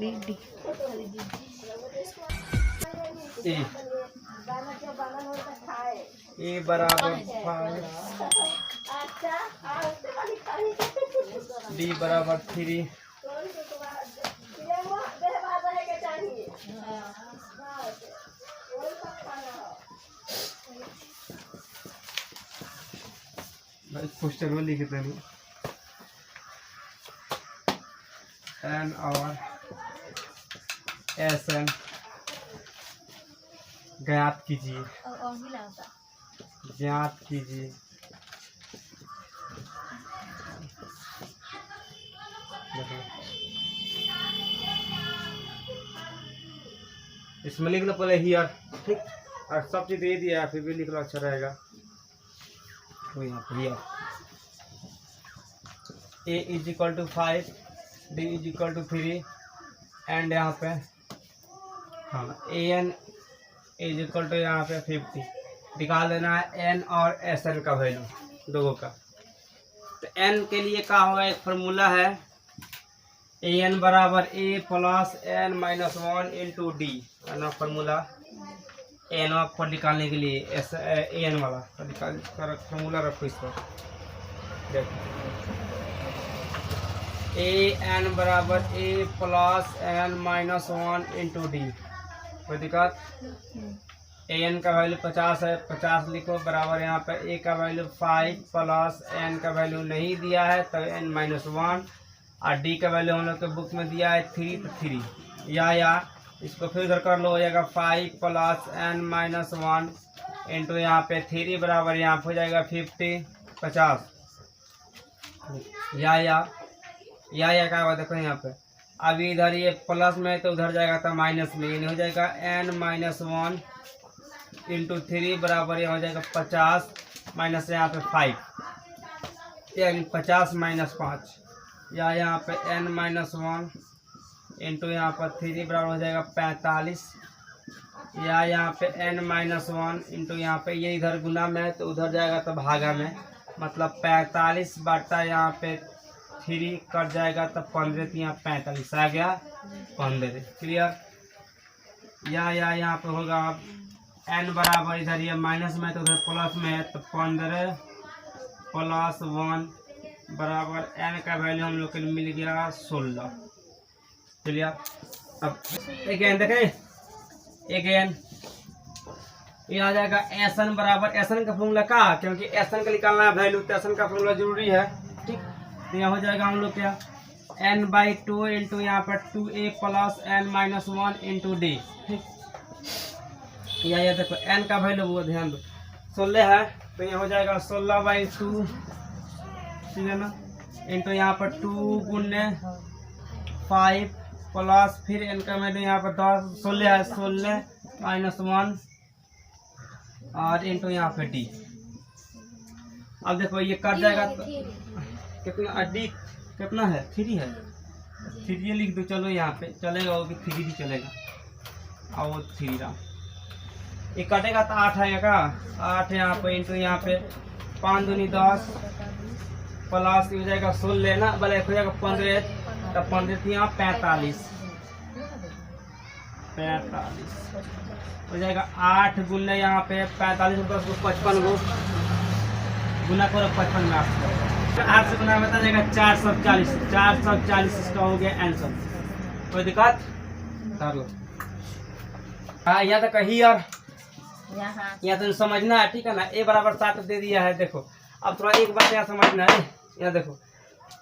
3 D. ए बराबर 5, D बराबर 3, poster में लिख देंगे एन और एस एन ज्ञात कीजिए, ज्ञात कीजिए। इसमें लिख लो पहले हियर, ठीक, और सब चीज दे दिया फिर भी लिख लो अच्छा रहेगा। तो यहाँ पर here A is equal to 5, D is equal to 3 and यहाँ पे हाँ A N is equal to यहाँ पे 50 निकाल देना है एन और एस एन का वैल्यू दोनों का। तो एन के लिए क्या होगा, एक फार्मूला है ए एन बराबर A plus N minus 1 into D, formula N पर निकालने के लिए एस ए एन वाला फार्मूला रखो इस पर। देखो ए एन बराबर A plus N minus 1 into D, कोई दिक्कत। ए एन का वैल्यू 50 है, 50 लिखो बराबर यहाँ पे ए का वैल्यू 5 प्लस एन का वैल्यू नहीं दिया है तो एन माइनस 1 और डी का वैल्यू हम लोग के बुक में दिया है 3 तो 3 या इसको फिर उधर कर लो, हो जाएगा 5 प्लस एन माइनस 1 इंटू यहाँ पे 3 बराबर यहाँ पे हो जाएगा 50 50 या क्या हुआ देखो यहाँ पे। अभी इधर ये प्लस में तो उधर जाएगा तो माइनस में, ये हो जाएगा एन माइनस 1 इंटू 3 बराबर यहाँ हो जाएगा 50 माइनस यहाँ पे 5 यानी 50 माइनस 5 या यहाँ पे n माइनस 1 इंटू यहाँ पर 3 बराबर हो जाएगा 45 या यहाँ पे n माइनस 1 इंटू यहाँ पे ये इधर गुना में है तो उधर जाएगा तो भागा में, मतलब 45 बटा यहाँ पे 3 कट जाएगा तो 15 तो यहाँ 45 आ गया 15। क्लियर। या यहाँ पे होगा अब n बराबर इधर ये माइनस में तो उधर प्लस में है तो 15 प्लस 1 बराबर n का वैल्यू हम लोग के लिए मिल गया 16। चलिए अब अगेन देखें, अगेन ये आ जाएगा एस एन बराबर एस एन का फॉर्मूला का, क्योंकि एस एन का निकालना है वैल्यू तो एस एन का फॉर्मूला जरूरी है, ठीक। तो यहाँ हो जाएगा हम लोग क्या n बाई 2 इंटू यहाँ पर 2a plus n minus 1 into D, ठीक। या देखो n का वैल्यू वो ध्यान दो 16 है तो यहाँ हो जाएगा 16 बाई 2, ठीक है ना, इंटू यहाँ पर 2 गुने 5 प्लस फिर इनका वैल्यू यहाँ पर 10 16 है 16 माइनस 1 और इंटू यहाँ पे डी। अब देखो ये कट जाएगा तो कितना डी कितना है 3 है, 3 लिख दो, चलो यहाँ पे चलेगा वो भी 3 ही चलेगा और वो 3 रहा, ये कटेगा तो 8 आएगा 8 यहाँ पे इंटू यहाँ पे 5 दूनी 10 प्लस हो जाएगा 16 ना भले हो जाएगा 15 तो 15 यहाँ 45 हो जाएगा 8 गुना यहाँ पे 45 10 को 55 को गुना करो 55 में 8 से गुना बता जाएगा 440 इसका हो गया आंसर। कोई दिक्कत कर लो। हाँ यहाँ तक हियर यहाँ तो समझना है, ठीक है ना। ए बराबर 7 दे दिया है, देखो अब थोड़ा एक बात यहाँ समझना है, यहाँ देखो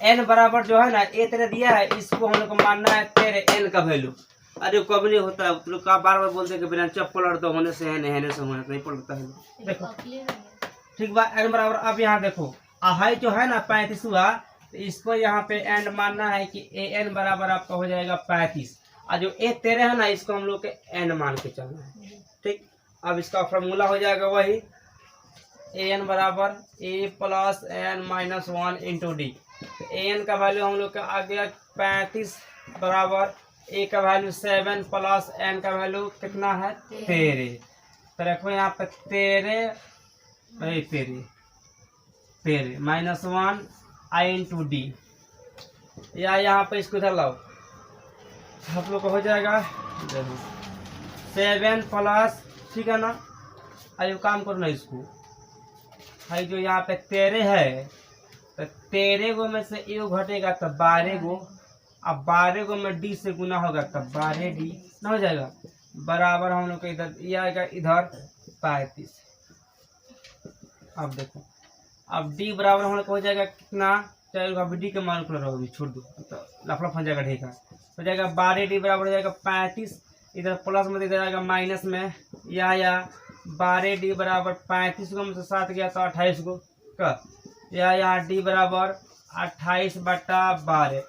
n बराबर जो है ना ए तेरे दिया है, इसको हम लोग को मानना है तेरे n का वैल्यू। अरे कब नहीं होता है तो का बार बार बोलते कि बिना चप्पल और तो होने से है नहीं से होने नहीं पड़ता है। देखो ठीक बात n बराबर, अब यहाँ देखो हाई जो है ना 35 हुआ तो इसको यहाँ पे एंड मानना है कि ए n बराबर आपका हो जाएगा 35 और जो ए तेरे है ना इसको हम लोग के n मान के चलना है, ठीक। अब इसका फार्मूला हो जाएगा वही ए एन बराबर A plus N minus 1 into D. A N का वैल्यू हम लोग का आ गया 35 बराबर ए का वैल्यू 7 प्लस एन का वैल्यू कितना है 13। तो रखो यहाँ पे 13 माइनस 1 आई इंटू डी, या यहाँ पे इसको इधर लाओ आप लोग को हो जाएगा 7 प्लस, ठीक है ना। आइए काम करो ना इसको, भाई जो यहाँ पे 13 है तो 13 गो में से एगो घटेगा तो 12 गो, अब 12 गो में डी से गुना होगा तब 12 डी ना हो जाएगा, बराबर हम लोग का इधर ये आएगा इधर 35। अब देखो अब डी बराबर हम लोग को हो जाएगा कितना, चाहे अब डी के मान रहो, अभी छोड़ दो तो लफड़ा फंस जाएगा, ठीक है। हो जाएगा 12 डी बराबर हो जाएगा 35, इधर प्लस में इधर आएगा माइनस में, या 12 डी बराबर 35 गो में से 7 गया तो 28 गो का, या डी बराबर 28/12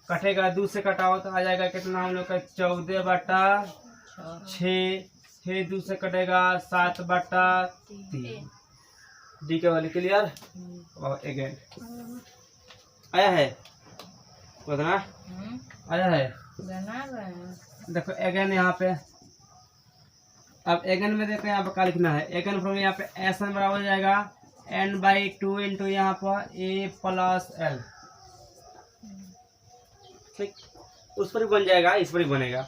कटेगा, 2 से कटाओ तो आ जाएगा कितना हम लोग का 14/6, फिर 2 से कटेगा 7/3। डी के वाले क्लियर। और अगेन आया है कितना आया है, देखो अगेन यहाँ पे, अब अगेन में देखो यहाँ पे क्या लिखना है, अगेन फ्रॉम यहाँ पे एस एन बराबर हो जाएगा n/2 इंटू यहाँ पर a प्लस l, ठीक, उस पर भी बन जाएगा, इस पर भी बनेगा।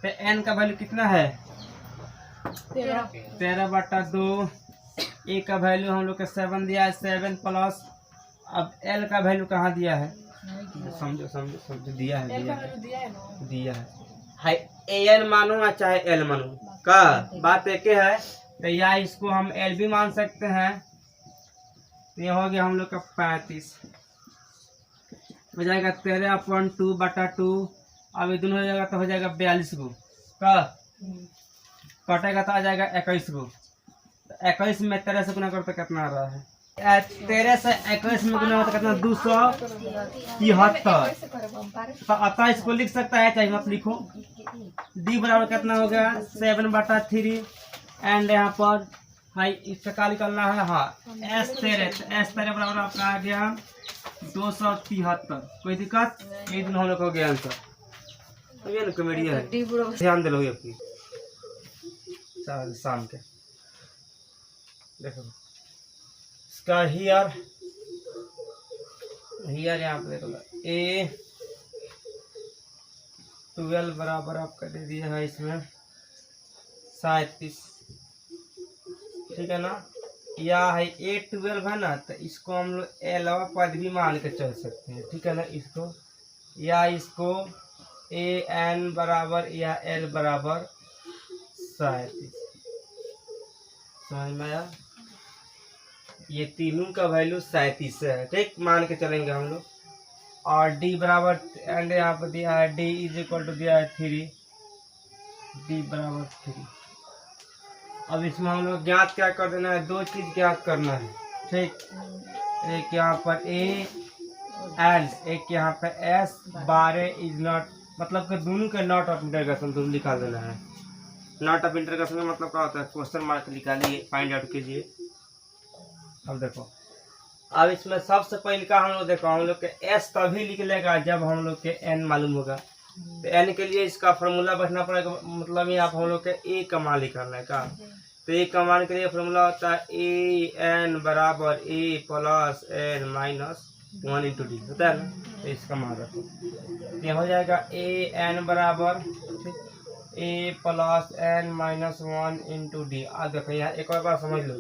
तो n का वैल्यू कितना है 13/2, a का वैल्यू हम लोग के 7 दिया है, 7 प्लस, अब l का वैल्यू कहाँ दिया है, समझो समझो समझो, दिया है दिया है हाई an मानो या चाहे l मानो का बात एक है, तो या इसको हम l भी मान सकते हैं, तो ये हो गया हम लोग का 35 हो जाएगा 13/2/2, अब ये दोनों हो जाएगा तो हो जाएगा 42 गो का, कटेगा तो आ जाएगा 21 गो, तो 21 में 13 से गुना करते कितना आ रहा है, 13 से 21 में गुना होता कितना 273, तो अतः इसको लिख सकता है, चाहे मत लिखो। डी बराबर कितना हो गया 7/3, एंड यहाँ पर हाई इसका क्या निकलना है, हाँ S13 बराबर आपका आ गया 273, कोई दिक्कत, ये दिन हम लोग हो गया आंसर, तो ये ना कॉमेडी है, ध्यान दे लो आपकी शाम के देखो इसका हियर यहाँ पे देखो A12 बराबर आपका दे दिया है इसमें 37, ठीक है ना, या है A12 है ना, तो इसको हम लोग अलावा पद भी मान के चल सकते हैं, ठीक है ना, इसको या इसको AN बराबर या L बराबर 37, समझ में आया, ये तीनों का वैल्यू 37 है, ठीक, मान के चलेंगे हम लोग। और डी बराबर एंड यहाँ पर दिया है डी इज इक्वल टू दिया है 3, डी बराबर 3। अब इसमें हम लोग ज्ञात क्या कर देना है, दो चीज ज्ञात करना है, ठीक, एक यहाँ पर ए एल, एक यहाँ पे एस, 12 इज नॉट, मतलब कि दोनों के नॉट ऑफ इंटरगेशन दोनों निकाल देना है। नॉट ऑफ इंटरगेशन का मतलब क्या होता है, क्वेश्चन मार्क निकालिए, फाइंड आउट कीजिए। अब देखो, अब इसमें सबसे पहले का हम लोग देखो, हम लोग के एस तभी लिख लेगा जब हम लोग के एन मालूम होगा, तो एन के लिए इसका फॉर्मूला बैठना पड़ेगा, मतलब ये आप हम लोग के ए का मान निकालना है का, तो ए का मान के लिए फॉर्मूला होता है ए एन बराबर A plus N minus 1 into D, होता है ना, तो इसका मान रखो, ये हो जाएगा ए एन बराबर A plus N minus 1 into D. अब देखो यहाँ एक और बात समझ लो,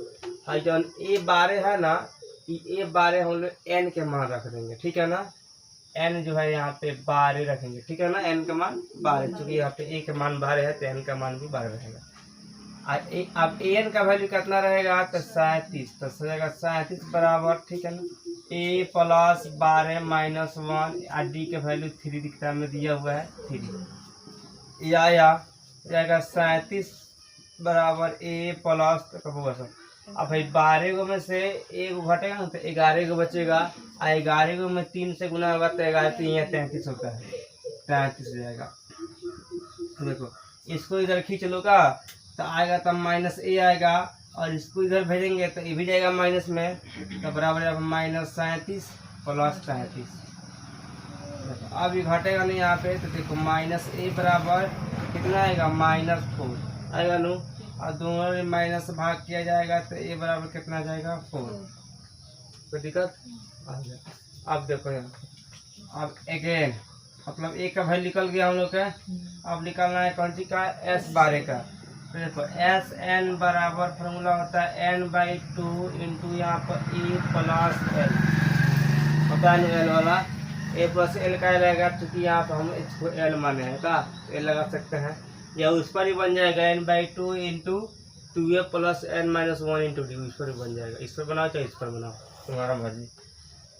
जो ए 12 है ना, ये 12 हम लोग एन के मान रख देंगे, ठीक है ना, एन जो है यहाँ पे 12 रखेंगे, ठीक है ना, एन का मान 12, चूंकि यहाँ पे ए का मान 12 है तो एन का मान भी 12 रहेगा। अब एन का वैल्यू कितना रहेगा, तो 37, तो सजेगा 37 बराबर, ठीक है ना, ए प्लस 12 माइनस 1, और डी के वैल्यू 3 दिखता में दिया हुआ है 3, या जाएगा 37 बराबर ए प्लस, तो कब होगा सब, अब भाई 12 गो में से एक घटेगा ना, तो 11 गो बचेगा, और 11 गो में 3 से गुना होगा तो 11 3 या 33 होता है, 33 हो जाएगा। तो देखो इसको इधर खींच लो का, तो आएगा तब माइनस ए आएगा, और इसको इधर भेजेंगे तो ये भी जाएगा माइनस में, तो बराबर है माइनस 37 प्लस 33। अब ये घटेगा नहीं यहाँ पे, तो देखो माइनस ए बराबर कितना आएगा, -4 आएगा नो, और दोनों में माइनस भाग किया जाएगा तो ए बराबर कितना आ जाएगा 4, कोई दिक्कत आ जाए। अब देखो यहाँ, अब अगेन मतलब ए का वैल्यू निकल गया हम लोग का। अब निकालना है कौन सी का, S12 का। तो देखो एस एन बराबर फॉर्मूला होता है n/2 इंटू यहाँ पर ए प्लस एल होता है एल वाला, ए प्लस एल का रहेगा क्योंकि यहाँ पर हम इसको एल माने हैं का, एल लगा सकते हैं, या उस पर ही बन जाएगा n/2 into 2a plus n-1 into D, उस पर ही बन जाएगा। इस पर बनाओ चाहे इस पर बनाओ, तुम्हारा मर्जी।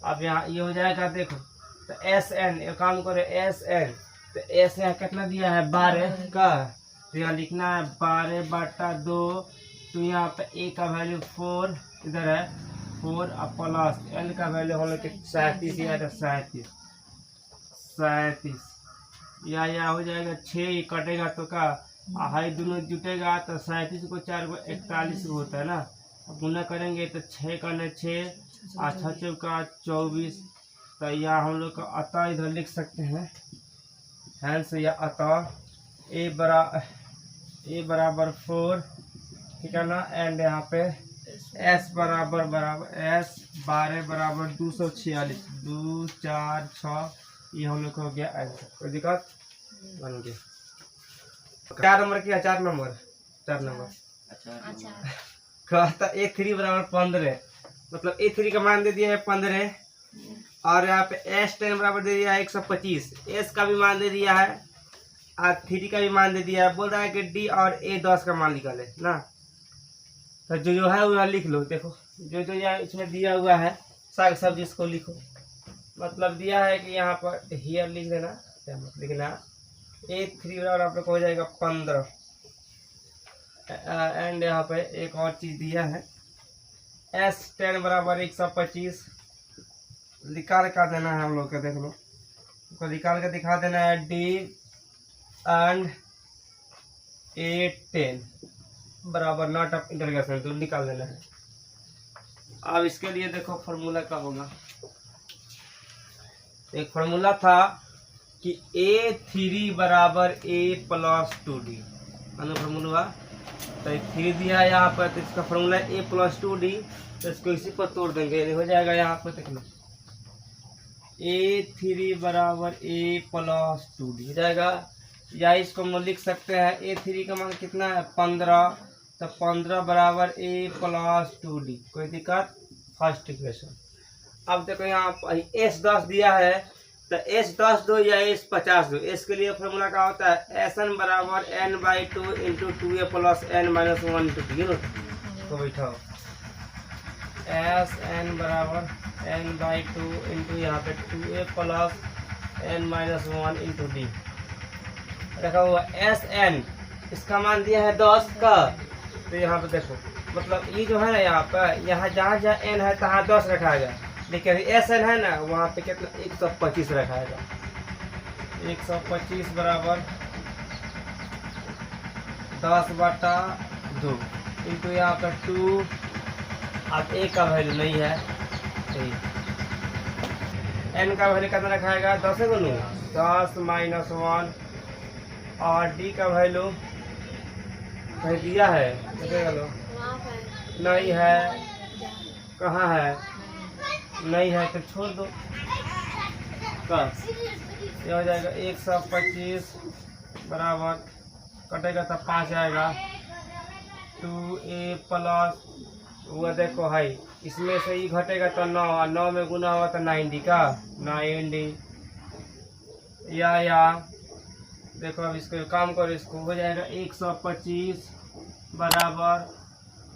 अब यहाँ ये हो जाएगा देखो, तो एस एन एक काम करे एस एन, तो एस यहाँ कितना दिया है 12 का, तो यहाँ लिखना है 12/2, तो यहाँ पे ए का वैल्यू 4 इधर है 4 और प्लस एल का वैल्यू हम लोग 37 या 37 या हो जाएगा 6 कटेगा तो का हाई दोनों जुटेगा तो 37 को 4 को 41 होता है ना। अब गुना करेंगे तो 6 का 6 6 चौका 24, तो यह हम लोग का अतः इधर लिख सकते हैं, हैंस या अतः ए बराबर 4, ठीक है ना, एंड यहाँ पे एस बराबर एस 12 बराबर 246 2 4 6, ये हम लोग का हो गया आंसर। कोई दिक्कत बन गया। 4 नंबर किया, 4 नंबर कहता A3 बराबर 15, मतलब A3 का मान दे दिया है 15, और यहाँ पे S10 बराबर दे दिया है 125, S का भी मान दे दिया है और 3 का भी मान दे दिया है। बोल रहा है कि D और A10 का मान निकाले ना, तो जो है वो लिख लो। देखो जो यहाँ इसमें दिया हुआ है साग सब्जी, इसको लिखो। मतलब दिया है कि यहाँ पर हियर लिख देना, लिखना A3 बराबर आप लोग को हो जाएगा 15, एंड यहाँ पे एक और चीज दिया है S10 बराबर 125, निकाल कर देना है हम लोग को। देख लो, तो निकाल के दिखा देना है D एंड A10 बराबर नॉट ऑफ इंटरगेशन, तो निकाल देना है। अब इसके लिए देखो फॉर्मूला क्या होगा, एक फॉर्मूला था कि A3 बराबर A प्लस 2D, फॉर्मूला तो 3 दिया है यहाँ पर, तो इसका फॉर्मूला A प्लस 2D, तो इसको इसी पर तोड़ देंगे, हो जाएगा यहाँ पर। देख लो A3 बराबर A प्लस 2D हो जाएगा, या इसको हम लिख सकते हैं A3 का मान कितना है 15, तो 15 बराबर A प्लस 2D। कोई दिक्कत, फर्स्ट इक्वेशन। अब देखो यहाँ S10 दिया है, तो S10 दो या S50 दो, S के लिए फॉर्मूला क्या होता है Sn बराबर n/2 into 2a plus n-1 into D. तो बैठाओ Sn बराबर n/2 इंटू यहाँ पे 2a plus n-1 into D रखा हुआ। Sn इसका मान दिया है 10 का, तो यहाँ पे देखो मतलब ये जो है ना, यहाँ पर यहाँ जहाँ n है तहाँ 10 रखाएगा, लेकिन Sn है ना वहाँ पे कितना 125 रखाएगा। 125 बराबर 10/2 इंटू यहाँ पर 2, अब A का वैल्यू नहीं है, n का वैल्यू कितना रखाएगा 10 गुना 10-1, और D का वैल्यू कहीं दिया है नहीं है, कहाँ है नहीं है, तो छोड़ दो। ये हो जाएगा 125 बराबर कटेगा तो 5 आएगा 2a प्लस वो देखो है, इसमें से ही घटेगा तो 9, 9 में गुना हुआ तो 90 का 90, या देखो अब इसको काम करो, इसको हो जाएगा 125 बराबर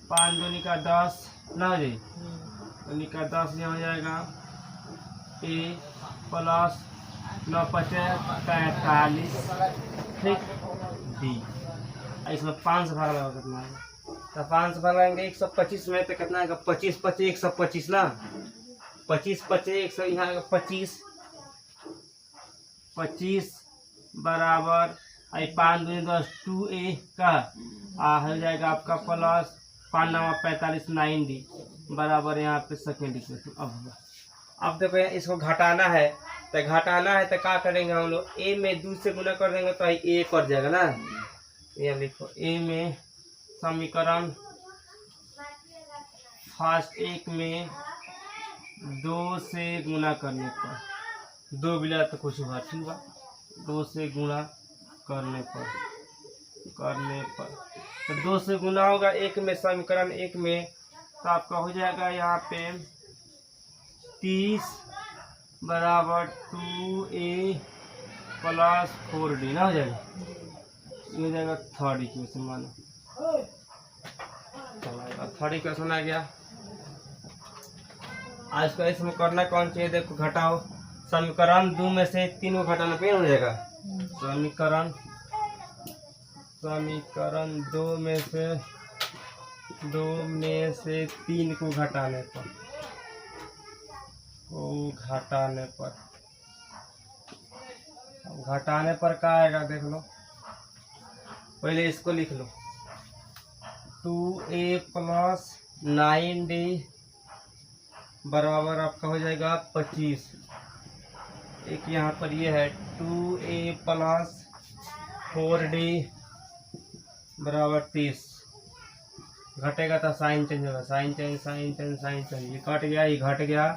5 दूनी का 10 ना हो जाए, दूनी का 10 ये हो जाएगा A प्लस 9×5 = 45, ठीक D। इसमें 5 भाग लगा कितना है, तो 5 भाग लगाएंगे 125 में तो कितना आएगा 25 125 ना, 25 100 यहाँ 25 बराबर 5 दूनी 10 2a का हो जाएगा आपका प्लस 5 9 45 90 बराबर यहाँ पे सेकेंड इक्वेशन। अब देखो इसको घटाना है, तो क्या करेंगे हम लोग, a में 2 से गुना कर देंगे तो a कर जाएगा ना। ये लिखो a में समीकरण फर्स्ट एक में 2 से गुना करने पर 2 मिला तो कुछ हुआ, ठीक है। 2 से गुणा करने पर तो 2 से गुना होगा 1 में, समीकरण 1 में, तो आपका हो जाएगा यहाँ पे 30 बराबर 2a प्लस 4d ना हो जाएगा। ये हो जाएगा थर्ड इक्वेशन मानो। थर्ड इक्वेशन आ गया। आज का इसमें करना कौन चाहिए, देखो घटाओ। समीकरण 2 में से 3 को घटाना पे हो जाएगा। समीकरण 2 में से 3 को घटाने पर क्या आएगा देख लो। पहले इसको लिख लो, 2a प्लस 9d बराबर आपका हो जाएगा 25। एक यहाँ पर ये है 2a प्लस 4d बराबर 30। घटेगा तो साइन चेंज होगा, साइन चेंज, ये कट गया, ये घट गया,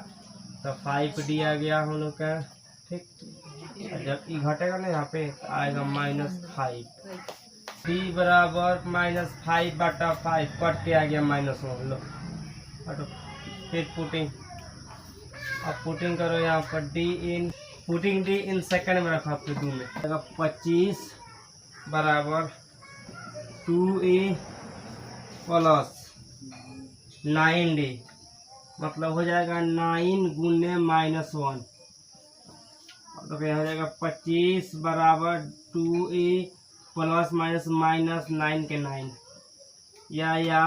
तो 5d आ गया हम लोग का। ठीक, जब ये घटेगा ना यहाँ पे तो आएगा -5। d बराबर -5 बटा 5 कट के आ गया -1। लो हटो, फिर पुटिंग करो यहाँ पर d इन सेकंड में रखो आपके 2 में। 25 बराबर 2a प्लस 9d मतलब हो जाएगा 9 गुने -1। तो क्या हो जाएगा 25 बराबर 2a प्लस -9 के 9 या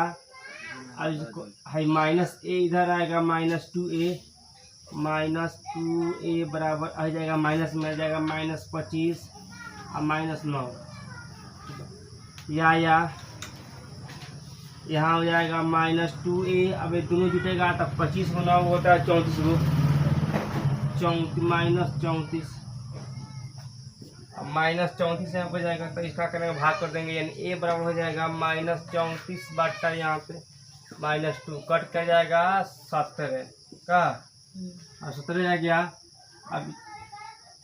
अब इसको है माइनस ए इधर आएगा -2a बराबर आ जाएगा माइनस में आ जाएगा -25 और -9 या यहाँ हो जाएगा -2a। अब ये दोनों जुटेगा तब 25 को 9 होता है 34 को, -34। अब -34 यहाँ पर जाएगा तो इसका करेंगे भाग कर देंगे, यानी a बराबर हो जाएगा -34 बटा यहाँ पे -2 कट कर जाएगा 17 का, और 17 आ गया। अब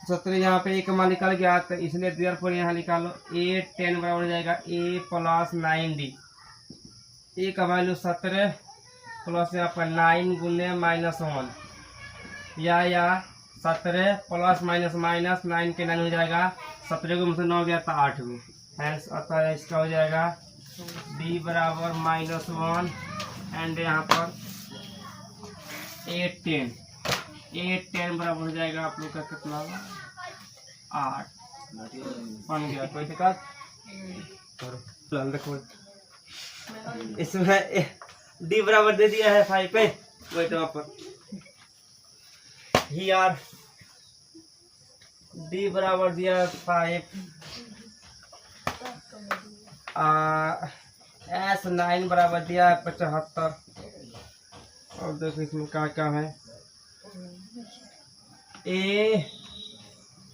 17 यहाँ पे एक मान निकल गया तो इसलिए देयरफॉर यहाँ निकालो a 10 बराबर हो जाएगा a प्लस 9d। a का वैल्यू 17 प्लस यहाँ पर 9 गुने -1 या 17 प्लस -9 के 9 हो जाएगा। 17 को मुझसे 9 गया था 8 में, हैंस अतः इसका हो जाएगा d बराबर -1 एंड यहाँ पर a 10 बराबर हो जाएगा आप लोग का कितना 8 बन गया। कोई दिक्कत देखो इसमें d बराबर दे दिया है 5 पे, वही तो वहाँ पर हियर d बराबर दिया 5 S9 बराबर दिया है 75। और देखो इसमें क्या क्या है, a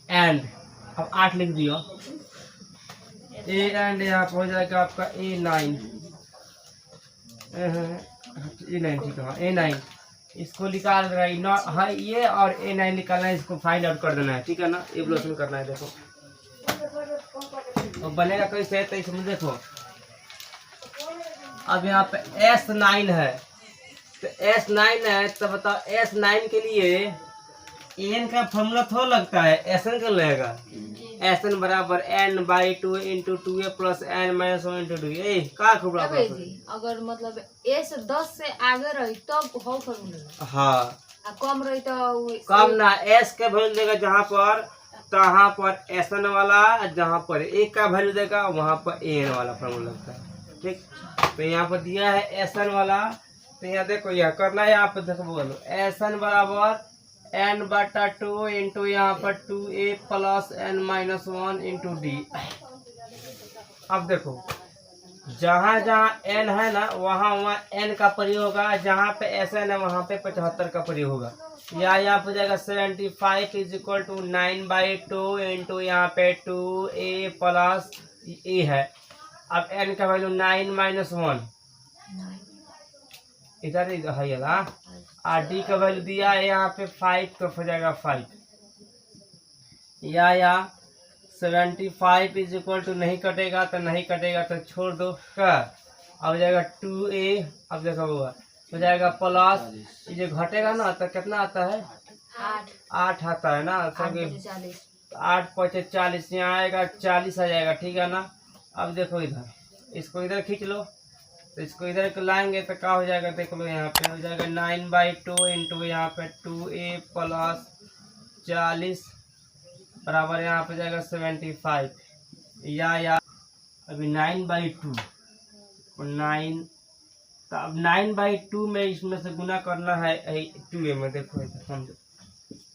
एंड अब 8 लिख दियो, a एंड यहाँ पर हो जाएगा आपका A9 ठीक है A9 इसको निकाल देना है ये, और A9 निकालना है, इसको फाइंड आउट कर देना है, ठीक है ना, एवल्यूशन करना है। देखो तो बनेगा कैसे, तो इसमें देखो अब यहाँ पे S9 है, तो S9 है तो बताओ S9 के लिए n का फॉर्मूला थोड़ा लगता है, Sn का लगेगा। Sn बराबर n/2 into 2a plus n -1 into 2a। का खूब अगर मतलब s 10 से आगे रही तब हो फॉर्मूला, हाँ कम रही तो कम ना, s का वैल्यू देगा जहाँ पर तहाँ पर Sn वाला, जहाँ पर a का वैल्यू देगा वहाँ पर an वाला फॉर्मूला लगता है। ठीक, तो यहाँ पर दिया है Sn वाला, तो यहाँ देखो यह करना है, यहाँ पर देखो बोलो Sn बराबर n/2 इंटू यहाँ पर 2a plus n -1 into d। अब देखो जहाँ जहाँ n है ना वहाँ n का प्रयोग होगा, जहाँ पे Sn है वहाँ पे 75 का प्रयोग होगा। या यहाँ पर जाएगा 75 इज इक्वल टू 9/2 इंटू यहाँ पे 2a प्लस a है। अब n का वैल्यू 9 -1 इधर है ना, और d का वैल्यू दिया है यहाँ पे 5 तो हो जाएगा 5 या 75 इज इक्वल टू नहीं कटेगा तो छोड़ दो का। अब हो जाएगा 2a। अब देखो हुआ हो जाएगा प्लस ये जो घटेगा ना तो कितना आता है 8 आता है ना। सब 8 5 40 यहाँ आएगा 40 आ जाएगा ठीक है ना। अब देखो इधर इसको इधर खींच लो तो इसको इधर को लाएंगे तो क्या हो जाएगा देख लो। यहाँ पे हो जाएगा 9/2 इंटू यहाँ पे 2a प्लस 40 बराबर यहाँ पे जाएगा 75 या अभी 9/2 और 9 तो अब 9/2 में इसमें से गुना करना है 2a में। देखो इधर समझो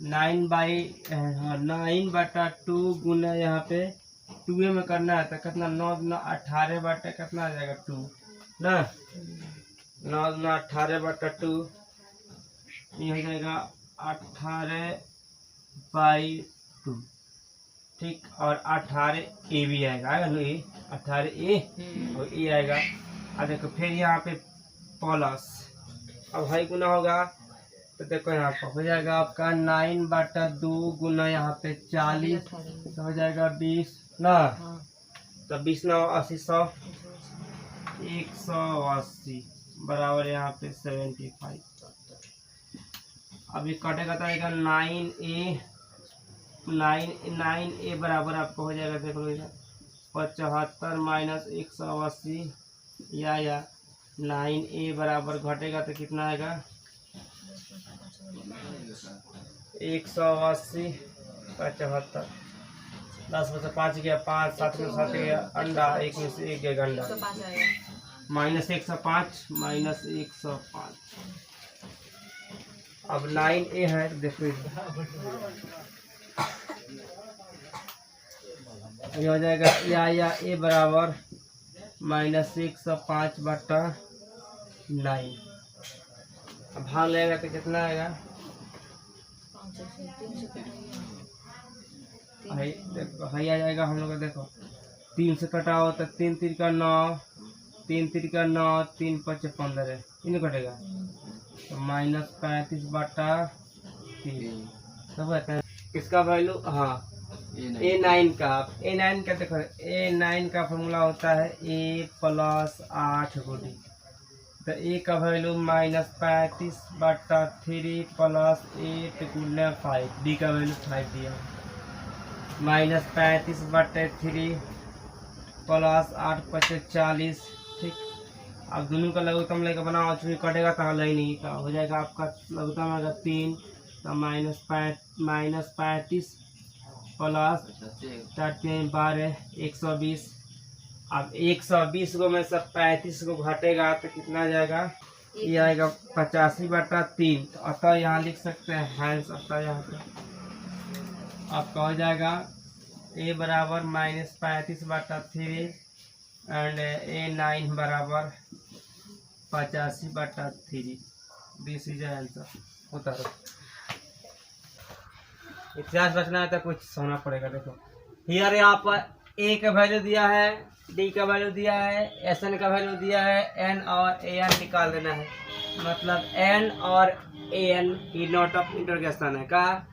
9/2 गुना यहाँ पे 2a में करना है तो कितना 9 9 18 बटे कितना आ जाएगा 2 ना। 9 9 18/2 ये हो जाएगा 18/2 ठीक। और 18a भी आएगा ना ये 18a और ये आएगा। अब देखो फिर यहाँ पे प्लस अब है गुना होगा तो देखो यहाँ पर हो जाएगा आपका 9/2 गुना यहाँ पे 40 तो हो जाएगा 20 ना। तो 20 9 80 100 180 बराबर यहाँ पे 75। अभी कटेगा तो आएगा 9a बराबर आपको हो जाएगा देख लो इधर 75 माइनस 180 या 9a बराबर घटेगा तो कितना आएगा 180 75 10 में से 5 गया 5 7 में 7 गया अंडा 1 में से 1 गया अंडा माइनस 105 माइनस 105। अब 9a है देखो ये हो जाएगा या a बराबर माइनस 105/9। अब भाग लेगा तो कितना आएगा देखो आ जाएगा हम लोग देखो 3 से कटाओ तो 3 3 का 9 3 3 का 9 3 5 15 इन कटेगा तो माइनस 35/3 सब कहते हैं इसका वैल्यू। हाँ A9 का देखो A9 का फॉर्मूला होता है a प्लस 8 गुनी तो a का वैल्यू माइनस 35/3 प्लस 8 गुना 5 b का वैल्यू 5 दिया माइनस 35/3 प्लस 8 5 40 ठीक। अब दोनों का लघुत्तम लेकर बनाओ चूँकि कटेगा तो हल ही नहीं तो हो जाएगा आपका लघुत्तम अगर 3 तो माइनस 35 प्लस 12 120। अब 120 को में सब 35 को घटेगा तो कितना आ जाएगा ये आएगा 85/3 तो अतः यहाँ लिख सकते हैं हैंस अतः यहाँ पे आपका हो जाएगा a बराबर माइनस 35/3 एंड A9 बराबर 85/3। This is answer. होता है इतिहास रचना है तो कुछ सोना पड़ेगा। देखो हियर यहाँ पर a का वैल्यू दिया है d का वैल्यू दिया है Sn का वैल्यू दिया है n और an निकाल देना है मतलब n और an की नोट ऑफ इंटरोगेशन है का।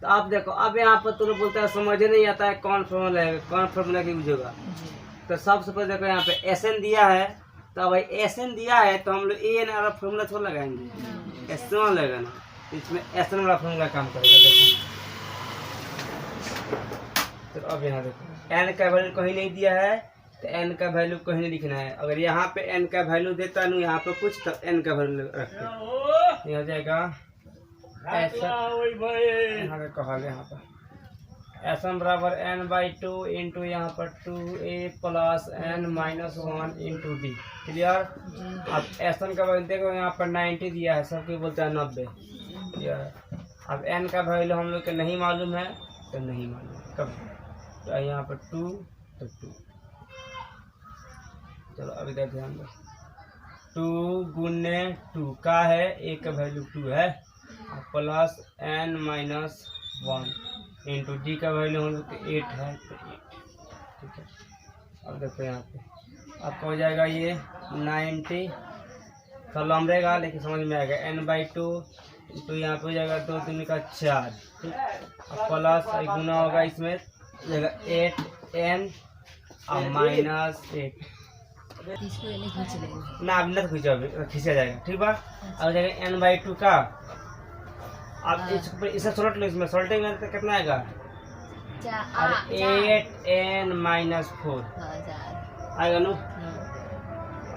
तो अब देखो अब यहाँ पर तुम बोलते हैं समझ नहीं आता है कौन फॉर्मूला है कौन फॉर्मूला यूज होगा। तो सबसे पहले देखो यहाँ पे Sn दिया है तो भाई Sn दिया है तो हम लोग an वाला फॉर्मूला थोड़ा लगाएंगे Sn लगाना इसमें Sn वाला फॉर्मूला काम करेगा। देखो तो अब यहाँ देखो n का वैल्यू कहीं नहीं दिया है तो n का वैल्यू कहीं नहीं लिखना है। अगर यहाँ पे n का वैल्यू देता हूँ यहाँ पे कुछ तो n का वैल्यू रखते ये हो जाएगा ऐसा यहाँ पे कहा गया यहाँ पर Sn बराबर n/2 इंटू यहाँ पर 2a plus n minus 1 into d। Clear. अब Sn का वैल्यू देखो यहाँ पर 90 दिया है सबके बोलते हैं 90। अब n का वैल्यू हम लोग को नहीं मालूम है तो नहीं मालूम कब तो यहाँ पर 2 तो 2। चलो अभी इधर ध्यान दो 2 गुने 2 का है a का वैल्यू 2 है plus n minus 1 into D का वैल्यू हम लोग 8 है तो 8 ठीक है। अब देखो यहाँ पे आपका हो जाएगा ये 90 थोड़ा लंबेगा लेकिन समझ में आएगा n/2 तो यहाँ पे हो जाएगा 2 3 का 4 ठीक। अब प्लस गुना होगा इसमें जगह 8n और माइनस 8 इसको ये नहीं खींच लेंगे। ना अब नहीं खींचा, खींचा जाएगा ठीक बा। अब जगह n/2 का अब इसे सोल्ट लो, इसमें सोल्टेंगे तो कितना आएगा? और 8n-4 आएगा ना।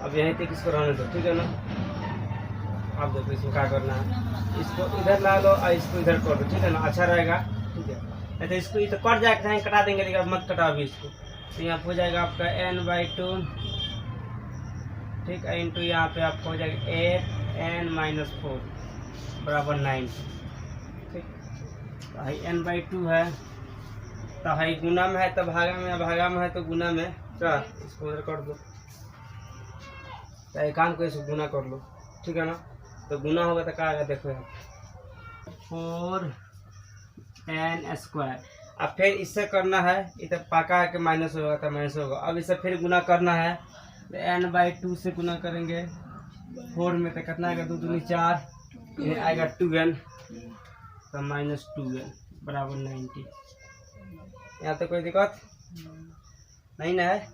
अब यहीं तक इसको रहने दो ठीक है ना। अब देखो इसमें क्या करना है, इसको इधर ला लो और इसको इधर कर दो ठीक है ना, अच्छा रहेगा ठीक है। नहीं तो इसको तो कट जाएगा, कहीं कटा देंगे, लेकिन अब मत कटाओ अभी इसको। तो यहाँ हो जाएगा आपका n/2 ठीक है, इंटू यहाँ पे आपको हो जाएगा 8n-4 बराबर 9 ठीक। तो हाई n/2 है, तो हाई गुना में है तो भागा में, भागा में है तो गुना में, क्या इसको उधर कर दो, तो एकांत को इसको गुना कर लो ठीक है ना। तो गुना होगा तो क्या आएगा देखो यहाँ 4n²। अब फिर इससे करना है, इधर पाका है कि माइनस होगा तो माइनस होगा। अब इसे फिर गुना करना है, तो n/2 से गुना करेंगे 4 में तो कितना आएगा, 2 दूनी 4, ये आएगा 2n तो -2n बराबर 90। यहाँ तो कोई दिक्कत नहीं ना है।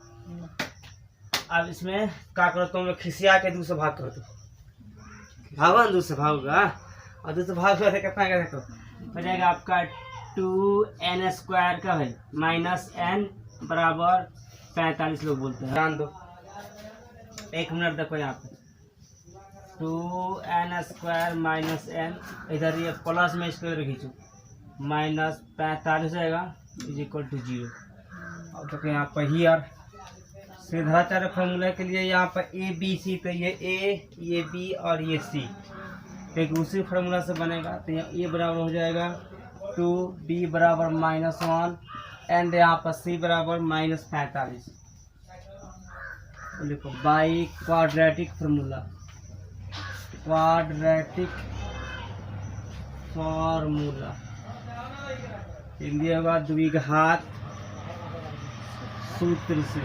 अब इसमें क्या करो, तुम लोग खिसिया के 2 से भाग कर दो, भागो 2 से भागोगा, और 2 से भाग कर कितना आएगा देखो, हो जाएगा आपका 2n² का है -n बराबर 45 लोग बोलते हैं। ध्यान दो 1 मिनट देखो यहाँ पे 2n² -n, इधर ये प्लस में इसको इधर खींचो, -45 जाएगा = 0। अब देखो यहाँ पर हियर सिद्धाचार्य फॉर्मूला के लिए यहाँ पर ABC, तो ये A, ये B और ये C एक उसी फार्मूला से बनेगा। तो यहाँ A बराबर हो जाएगा 2, B बराबर -1 एंड यहाँ पर C बराबर -45 लिखो by quadratic formula, quadratic formula Hindi होगा द्विघात सूत्र से।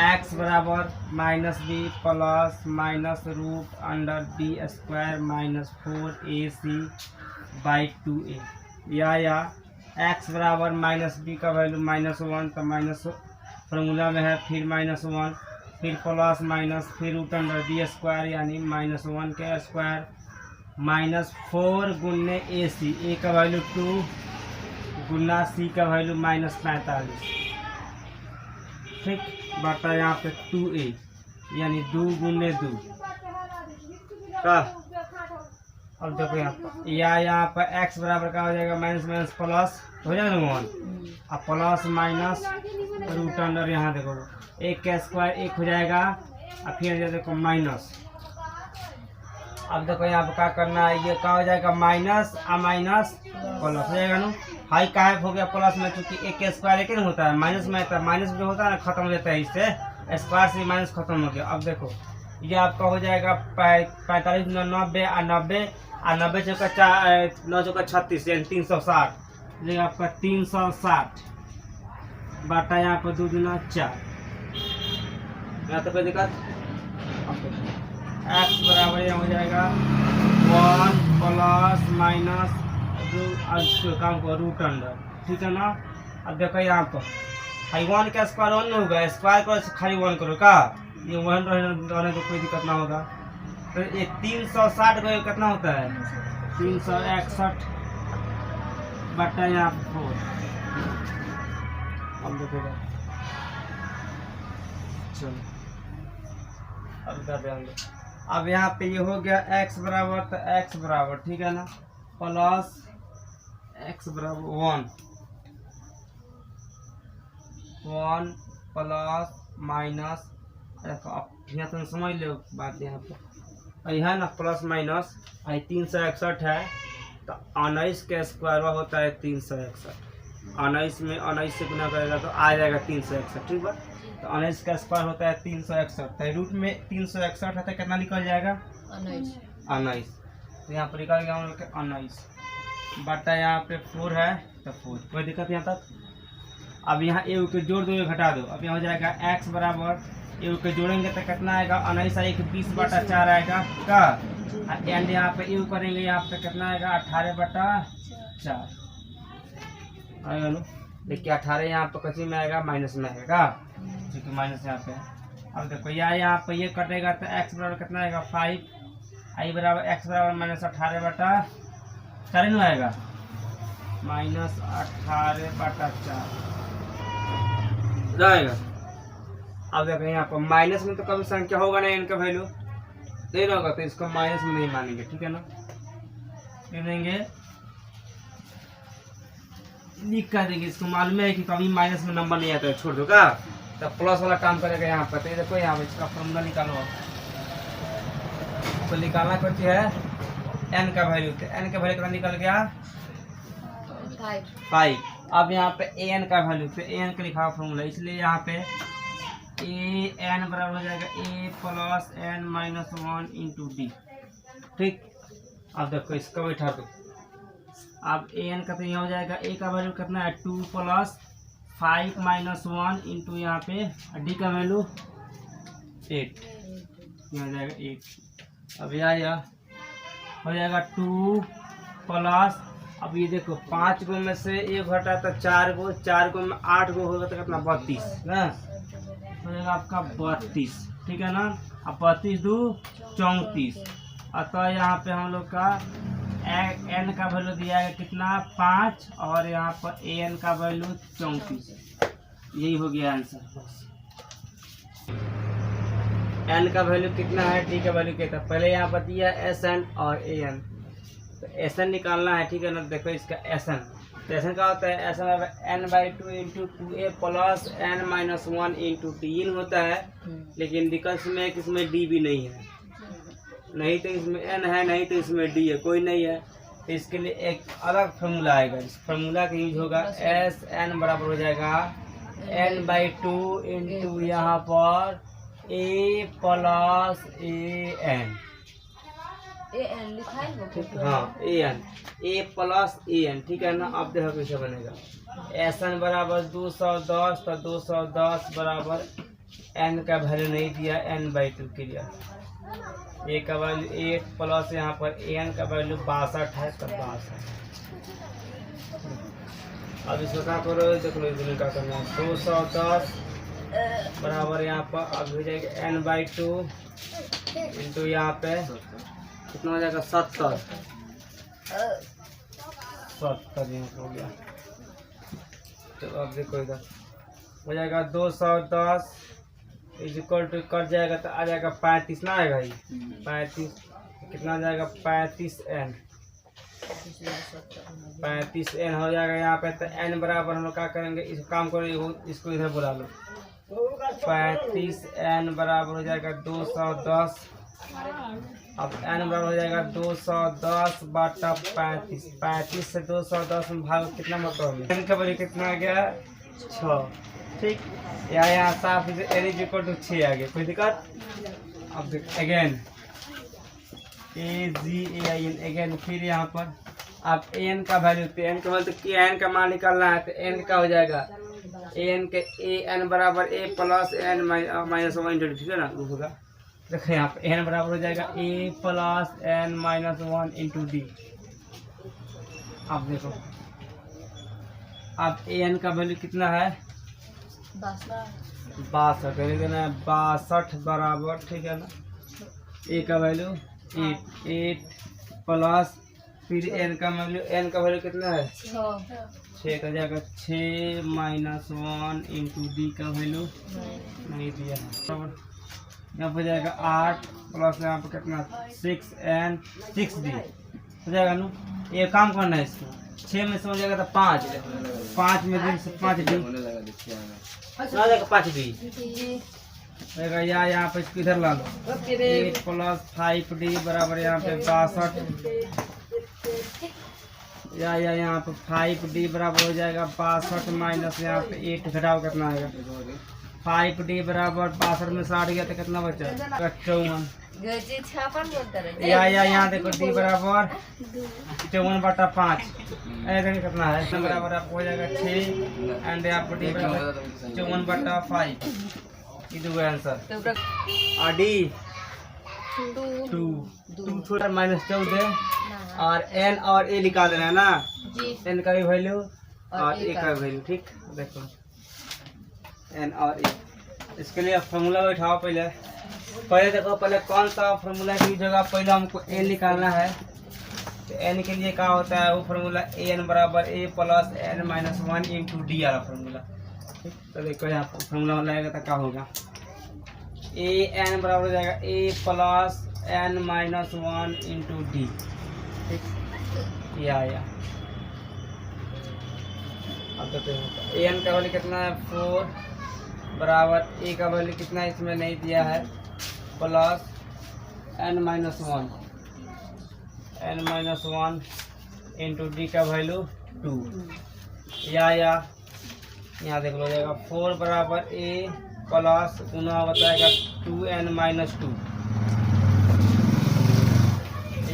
x बराबर -b प्लस -√√b² -4ac/2a, या x बराबर -b का वैल्यू -1 तो माइनस फार्मूला में है, फिर -1 फिर प्लस माइनस फिर √b² यानी -1 के स्क्वायर -4 गुने ac, a का वैल्यू 2 गुना c का वैल्यू -45 ठीक, बटा यहाँ पे 2a यानी 2 गुने 2 का। अब देखो यहाँ पर यहाँ पर x बराबर का हो जाएगा माइनस प्लस हो जाएगा 1 और प्लस माइनस √, यहाँ देखो 1 का स्क्वायर 1 हो जाएगा और फिर देखो माइनस। अब देखो यहाँ पर क्या करना है, ये क्या हो जाएगा माइनस और माइनस प्लस हो जाएगा ना। हाई का हो गया प्लस में, क्योंकि 1 का स्क्वायर 1 नहीं होता है, माइनस में आता है, माइनस जो होता है ना खत्म हो जाता है, इससे स्क्वायर से माइनस खत्म हो गया। अब देखो ये आपका हो जाएगा 45 × 90 और 90 और 90 चौका 9 चौका 36 यानी 360, ये आपका 360 बटा यहाँ पर 2 दूना 4। यहाँ तो कोई दिक्कत, x बराबर यहाँ हो जाएगा 1 प्लस माइनस काम को √, ठीक है ना। अब देखो यहाँ पर हाई 1 का स्क्वायर 1 नहीं होगा, स्क्वायर करो खाली 1 करो का, ये 1 रहने तो कोई दिक्कत ना होगा। तो ये 360 को कितना होता है 361 बटा यहाँ 4। अब देखो चलो अब कर देंगे। अब यहाँ पे ये हो गया x बराबर, तो x बराबर ठीक है ना प्लस x बराबर 1 प्लस माइनस, यहाँ तो समझ लो बात, यहाँ पर है ना प्लस माइनस 361 है, तो 19 का स्क्वायर होता है 361, 19 में 19 से गुना करेगा तो आ जाएगा 361 ठीक है। तो 19 का स्क्वायर होता है 361, तो रूट में 361 है तो कितना निकल जाएगा 19, तो यहाँ पर निकल गया हम लोग 19 बटा यहाँ पे 4 है तो 4, कोई दिक्कत यहाँ तक। अब यहाँ ए के जोड़ दो, घटा दो, अब यहाँ हो जाएगा x बराबर ए के जोड़ेंगे तो कितना आएगा 19 1 20 बटा 4 आएगा का, एंड यहाँ पे ए करेंगे यहाँ पे कितना आएगा 18 बटा 4 आएगा ना। देखिए 18 यहाँ पर कच्ची में आएगा, माइनस में आएगा क्योंकि माइनस यहाँ पे है। अब देखो यहाँ पे ये कटेगा तो x बराबर कितना आएगा 5, आई बराबर x बराबर -18/4 नहीं आएगा, -18/4 रहेगा। अब देखो यहाँ पर माइनस में तो कभी संख्या होगा नहीं, इनका वैल्यू नहीं होगा तो इसको माइनस में नहीं मानेंगे, ठीक है ना। देंगे लिख कर देंगे, इसको मालूम है कि कभी माइनस में नंबर नहीं आता है, छोड़ दो का तो प्लस वाला काम करेगा यहाँ पर। तो देखो यहाँ पर इसका फॉर्मूला निकालो, तो निकालना कुछ है n का वैल्यू, तो n का वैल्यू कितना निकल गया 5। अब यहाँ पे an का वैल्यू, तो an का लिखा फॉर्मूला, इसलिए यहाँ पे an बराबर हो जाएगा a plus n minus 1 into D, ठीक। अब देखो इसका बैठा दो, अब an का तो यहाँ हो जाएगा, a का वैल्यू कितना है 2 प्लस 5 माइनस 1 इंटू यहाँ पे डी का वैल्यू 8, यहाँ हो जाएगा 8। अब यहाँ हो जाएगा 2 प्लस, अब ये देखो 5 गो में से 1 घटा तो 4 गो, 4 गो में 8 गो होगा तो कितना 32 ना, हो जाएगा आपका 32, ठीक है ना। अब 32 2 34, अतः यहाँ पे हम लोग का n का वैल्यू दिया है कितना 5 और यहाँ पर an का वैल्यू 34, यही हो गया आंसर। n का वैल्यू कितना है, d का वैल्यू कितना, पहले यहाँ पर दिया sn और an, तो sn निकालना है, ठीक है ना। देखो इसका sn, तो sn का होता है sn n/2 into 2a plus n minus 1 into D होता है, लेकिन दिक्कत में इसमें d भी नहीं है, नहीं तो इसमें n है, नहीं तो इसमें d है, कोई नहीं है, तो इसके लिए एक अलग फार्मूला आएगा। इस फार्मूला का यूज होगा, sn बराबर हो जाएगा n/2 इंटू यहाँ पर a प्लस an, हाँ an, a प्लस an, ठीक है ना। अब देखो कैसे बनेगा, sn बराबर 210, तो 210 बराबर n का वैल्यू नहीं दिया, n/2 के लिए a का वैल्यू 8 प्लस यहाँ पर an का वैल्यू 62 है, तो 62। अब इसको क्या करो, देख लो इसमें क्या करना है, 210 बराबर यहाँ पर अब हो जाएगा n/2 इंटू यहाँ पे कितना हो जाएगा 70 यहाँ हो गया। तो अब देखो इधर हो जाएगा 210 इज इक्वल टू कट जाएगा तो आ जाएगा 35 ना आएगा, ये 35 कितना आ जाएगा 35n हो जाएगा यहाँ पे। तो n बराबर हम लोग क्या करेंगे, इस काम करेंगे, इसको इधर बुला लो, 35n बराबर हो जाएगा 210, अब n बराबर हो जाएगा 210/35, 35 से 210 में भाग कितना मतलब है, n का वैल्यू कितना आ गया 6, ठीक। यहाँ साफ n इज इक्वल टू 6 आ गया, कोई दिक्कत। अब देख अगेन AGAIN अगेन, फिर यहाँ पर अब an का वैल्यू, तो n का वैल्यू तो n का मान निकालना है, तो n का हो जाएगा an के an बराबर a plus n minus 1 into, ठीक है ना, वो होगा। देखो यहाँ पे n बराबर हो जाएगा a plus n minus 1 into D. अब देखो अब an का वैल्यू कितना है 62 बराबर, ठीक है ना, a का वैल्यू 8 प्लस फिर n का वैल्यू कितना है 6 का जाएगा 6 माइनस 1 इंटू डी का वैल्यू नहीं दिया है, बराबर यहाँ पर जाएगा 8 प्लस यहाँ पर कितना 6n 6d हो जाएगा ना। ये काम करना है, इसको 6 में से हो जाएगा तो 5 में दिन से 5d जाएगा 5d रहेगा, यहाँ पे इसको इधर ला लो, 8 प्लस 5d बराबर यहाँ पे 62, यहाँ पे 5d बराबर हो जाएगा 62 माइनस यहाँ पे 8 घटाओ कितना आएगा 5d बराबर 62 में 60 गया तो कितना बचा 54। यहाँ देखो d बराबर 54/5 कितना है, इसमें बराबर आपको हो जाएगा 6 एंड यहाँ पर d बराबर 54/5, ये आंसर। और d 2 थोड़ा -14 और n और a निकाल देना है ना, जी एन का भी वैल्यू और और ए ए का का वैल्यू। ठीक, देखो एन और ए। इसके लिए फॉर्मूला बैठाओ। पहले देखो, पहले कौन सा फॉर्मूला की जगह पहले हमको एन निकालना है। तो एन के लिए क्या होता है, वो फार्मूला ए एन बराबर A plus N minus one into D वाला फार्मूला। ठीक, तो देखो यहाँ पर फार्मूला लगाएगा तो क्या होगा, ए एन बराबर हो जाएगा A plus N minus one into D. ठीक, या अब देखो ए एन का वैल्यू कितना है 4 बराबर ए का वैल्यू कितना है इसमें नहीं दिया है, plus N minus one into D का वैल्यू 2। या यहाँ देख लो जाएगा 4 बराबर ए प्लस गुना बताएगा 2n माइनस 2।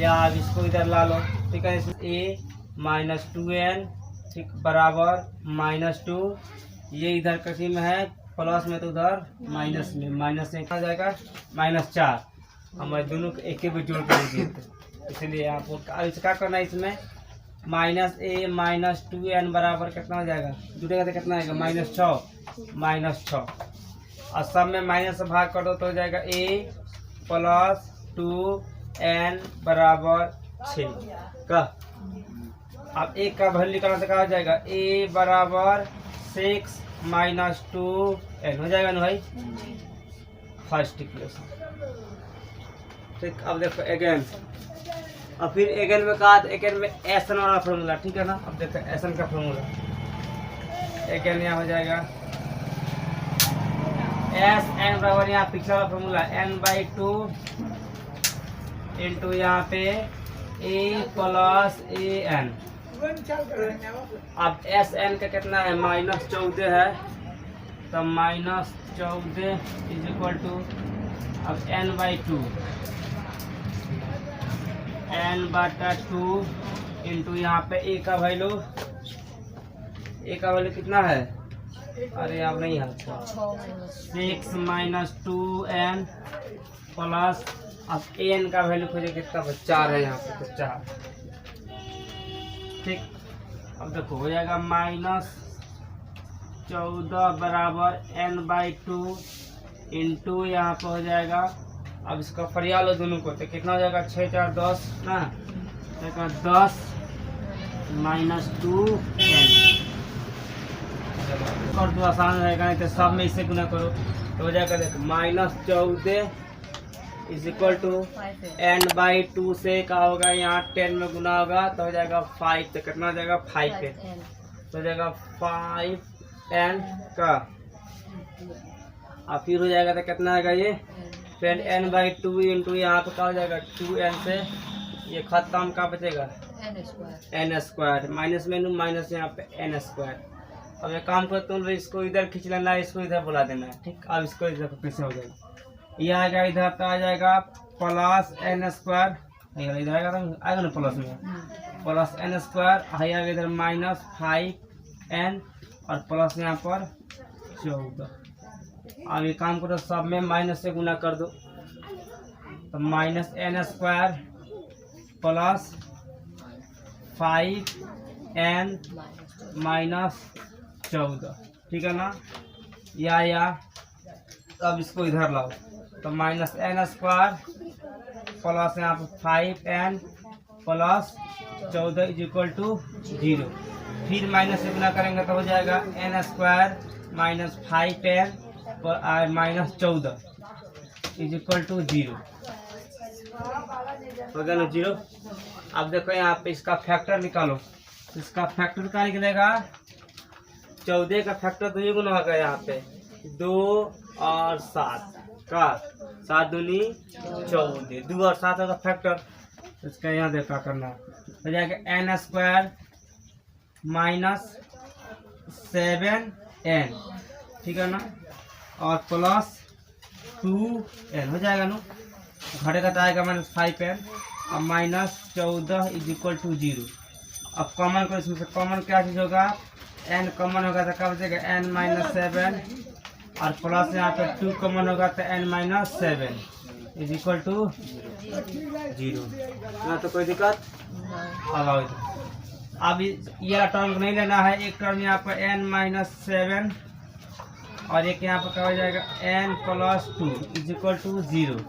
या अब इसको इधर ला लो। ठीक है, ए माइनस 2n ठीक बराबर माइनस 2। ये इधर किसी में है प्लस में, तो उधर माइनस में, माइनस में कहाँ जाएगा -4। हमारे दोनों को एक ही भी जोड़ कर दिए थे, इसलिए आपको अब क्या करना है, इसमें माइनस ए माइनस 2n बराबर कितना हो जाएगा, जुड़ेगा तो कितना आएगा -6 और सब में माइनस से भाग कर दो तो हो जाएगा a प्लस 2n बराबर 6 का। अब एक का वैल्यू निकालना तो क्या हो जाएगा, a बराबर 6 माइनस 2n हो जाएगा ना भाई, फर्स्ट इक्वेशन। ठीक, अब देखो अगेन, और फिर अगेन में कहा, अगेन में एस एन वाला फॉर्मूला। ठीक है ना, अब देखो एस एन का फॉर्मूला अगेन यहाँ हो जाएगा एस एन बराबर, यहाँ पिछला वाला फॉर्मूला n/2 इंटू यहाँ पे a प्लस ए एन। अब एस एन का कितना है -14 है, तो -14 इज इक्वल टू अब n/2 इंटू यहाँ पे ए का वैल्यू कितना है, अरे अब नहीं है 6 माइनस 2n प्लस, अब एन का वैल्यू खोजे कितना, 4 है यहाँ पे, तो 4। ठीक, अब देखो हो जाएगा -14 बराबर n/2 इंटू यहाँ पे हो जाएगा, अब इसका फरिया लो दोनों को, तो कितना हो जाएगा 6 4 10 ना, 10 माइनस 2n कर दो, आसान रहेगा, नहीं तो सब में इससे गुना करो तो हो जाएगा देखो -14 इज इक्वल टू n/2 से क्या होगा, यहाँ 10 में गुना होगा तो हो जाएगा 5, तो कितना हो जाएगा 5n, तो हो जाएगा 5n का। और फिर हो जाएगा तो कितना आएगा ये, फिर n/2 इंटू यहाँ पे क्या हो जाएगा 2n से ये खत्म, का बचेगा n² माइनस में माइनस यहाँ पे n²। अब एक काम करो तुम, इसको इधर खींच लेना है, इसको इधर बुला देना है। ठीक, अब इसको इधर कैसे हो जाएगा, ये आएगा इधर तो आ जाएगा प्लस n², इधर आएगा ना प्लस में, प्लस n², आएगा इधर -5n और प्लस यहाँ पर 14। अब ये काम करो, सब में माइनस से गुना कर दो, तो -n² प्लस 5n माइनस 14। ठीक है ना, या अब इसको इधर लाओ, तो -n² प्लस यहाँ पर 5n plus 14 is equal to 0। फिर माइनस से गुना करेंगे तो हो जाएगा n² minus 5n minus 14 is equal to 0, हो गया ना 0। अब देखो यहाँ पे इसका फैक्टर निकालो, इसका फैक्टर क्या निकलेगा, 14 का फैक्टर 2 गुना होगा, यहाँ पे 2 और 7 का, 7 दूनी 14, 2 और 7 का फैक्टर। इसका यहाँ देखा करना हो जाएगा n² माइनस 7n, ठीक है ना, और प्लस 2n हो जाएगा ना, घटे का आएगा -5n और -14 इज इक्वल टू 0। अब कॉमन करो, इसमें से कॉमन क्या चीज होगा, n कॉमन होगा तो क्या बचेगा n-7 और प्लस यहाँ पे 2 कॉमन होगा तो n-7 इज इक्वल टू 0 ना, तो कोई दिक्कत। अब आओ अब ये वाला टर्म नहीं लेना है, एक टर्म यहाँ पर n-7 और एक यहाँ पर क्या हो जाएगा n+2 = 0